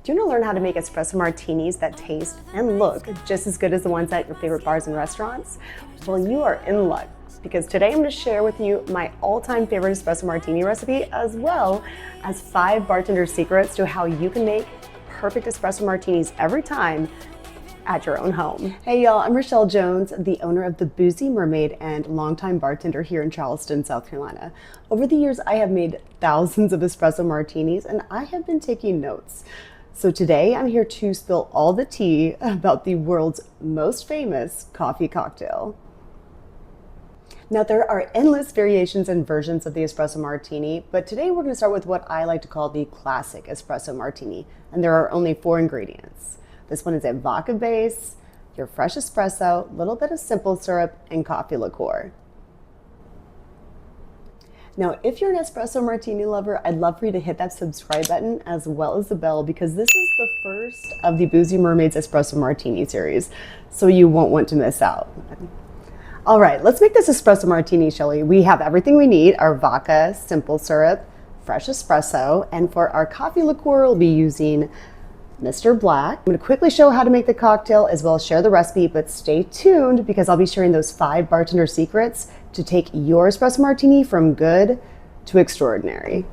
Do you want to learn how to make espresso martinis that taste and look just as good as the ones at your favorite bars and restaurants? Well, you are in luck, because today I'm going to share with you my all-time favorite espresso martini recipe, as well as 5 bartender secrets to how you can make perfect espresso martinis every time at your own home. Hey y'all, I'm Rochelle Jones, the owner of the Boozy Mermaid and longtime bartender here in Charleston, South Carolina. Over the years, I have made thousands of espresso martinis and I have been taking notes. So today I'm here to spill all the tea about the world's most famous coffee cocktail. Now, there are endless variations and versions of the espresso martini, but today we're going to start with what I like to call the classic espresso martini, and there are only 4 ingredients. This one is a vodka base, your fresh espresso, a little bit of simple syrup, and coffee liqueur. Now, if you're an espresso martini lover, I'd love for you to hit that subscribe button as well as the bell, because this is the first of the Boozy Mermaid's espresso martini series, so you won't want to miss out. All right, let's make this espresso martini, shall we? We have everything we need: our vodka, simple syrup, fresh espresso, and for our coffee liqueur, we'll be using Mr. Black. I'm going to quickly show how to make the cocktail as well as share the recipe, but stay tuned because I'll be sharing those 5 bartender secrets to take your espresso martini from good to extraordinary.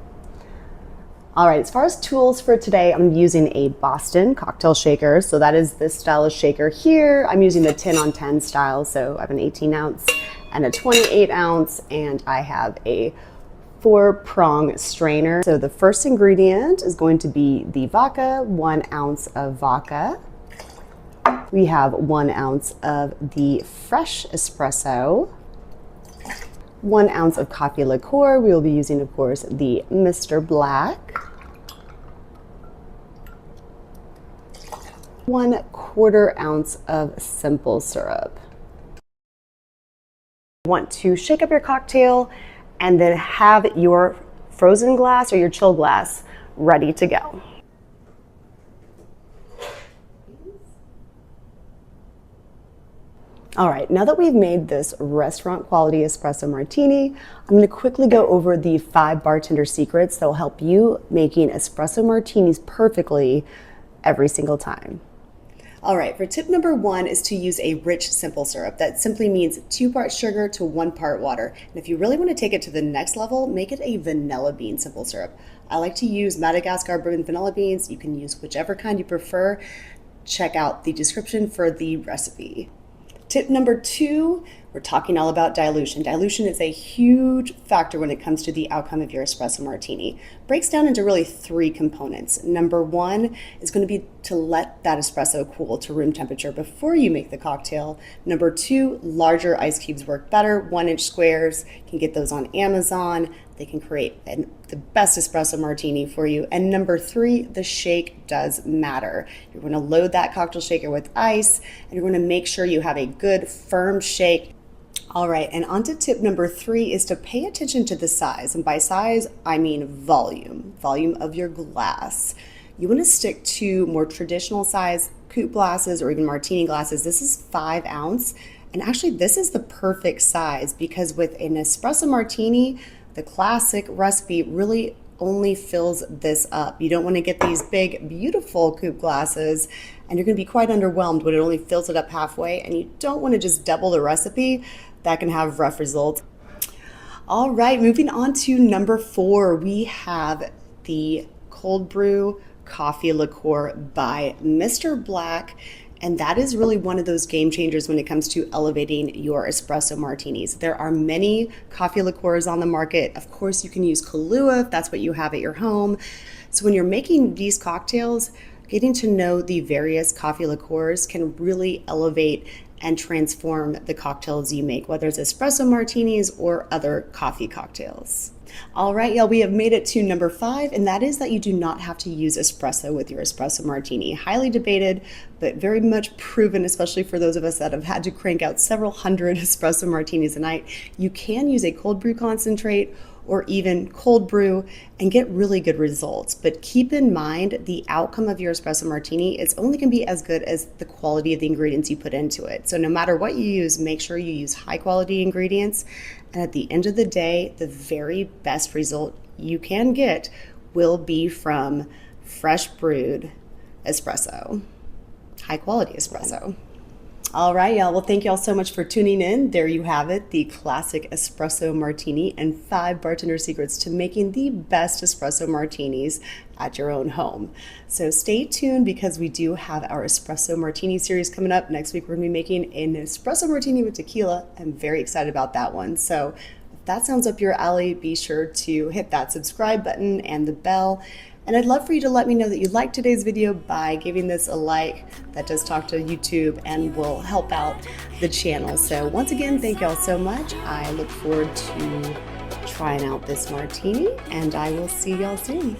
All right, as far as tools for today, I'm using a Boston cocktail shaker. So that is this style of shaker here. I'm using the 10 on 10 style. So I have an 18 ounce and a 28 ounce, and I have a 4-prong strainer. So the first ingredient is going to be the vodka, 1 ounce of vodka. We have 1 ounce of the fresh espresso, 1 ounce of coffee liqueur. We will be using, of course, the Mr. Black, 1/4 ounce of simple syrup. You want to shake up your cocktail and then have your frozen glass or your chill glass ready to go. All right, now that we've made this restaurant quality espresso martini, I'm going to quickly go over the 5 bartender secrets that will help you making espresso martinis perfectly every single time. All right, for tip number 1 is to use a rich simple syrup. That simply means 2 parts sugar to 1 part water. And if you really want to take it to the next level, make it a vanilla bean simple syrup. I like to use Madagascar bourbon vanilla beans. You can use whichever kind you prefer. Check out the description for the recipe. Tip number 2, we're talking all about dilution. Dilution is a huge factor when it comes to the outcome of your espresso martini. Breaks down into really 3 components. Number 1 is going to be to let that espresso cool to room temperature before you make the cocktail. Number 2, larger ice cubes work better. 1-inch squares, you can get those on Amazon. They can create the best espresso martini for you. And number 3, the shake does matter. You're going to load that cocktail shaker with ice, and you're going to make sure you have a good firm shake. All right, and on to tip number 3 is to pay attention to the size. And by size, I mean volume of your glass. You want to stick to more traditional size coupe glasses or even martini glasses. This is 5 ounce. And actually, this is the perfect size because with an espresso martini, the classic recipe really only fills this up. You don't want to get these big, beautiful coupe glasses, and you're going to be quite underwhelmed when it only fills it up halfway, and you don't want to just double the recipe. That can have rough results. All right, moving on to number 4, we have the cold brew coffee liqueur by Mr. Black. And that is really one of those game changers when it comes to elevating your espresso martinis. There are many coffee liqueurs on the market. Of course, you can use Kahlua if that's what you have at your home. So when you're making these cocktails, getting to know the various coffee liqueurs can really elevate and transform the cocktails you make, whether it's espresso martinis or other coffee cocktails. All right, y'all, we have made it to number 5, and that is that you do not have to use espresso with your espresso martini. Highly debated, but very much proven, especially for those of us that have had to crank out several hundred espresso martinis a night. You can use a cold brew concentrate or even cold brew and get really good results. But keep in mind, the outcome of your espresso martini is only going to be as good as the quality of the ingredients you put into it. So no matter what you use, make sure you use high quality ingredients. And at the end of the day, the very best result you can get will be from fresh brewed, espresso, high quality espresso. All right, y'all. Well, thank y'all so much for tuning in. There you have it, the classic espresso martini and 5 bartender secrets to making the best espresso martinis at your own home. So stay tuned because we do have our espresso martini series coming up. Next week, we're gonna be making an espresso martini with tequila. I'm very excited about that one. So if that sounds up your alley, be sure to hit that subscribe button and the bell. And I'd love for you to let me know that you liked today's video by giving this a like. That does talk to YouTube and will help out the channel. So once again, thank y'all so much. I look forward to trying out this martini, and I will see y'all soon.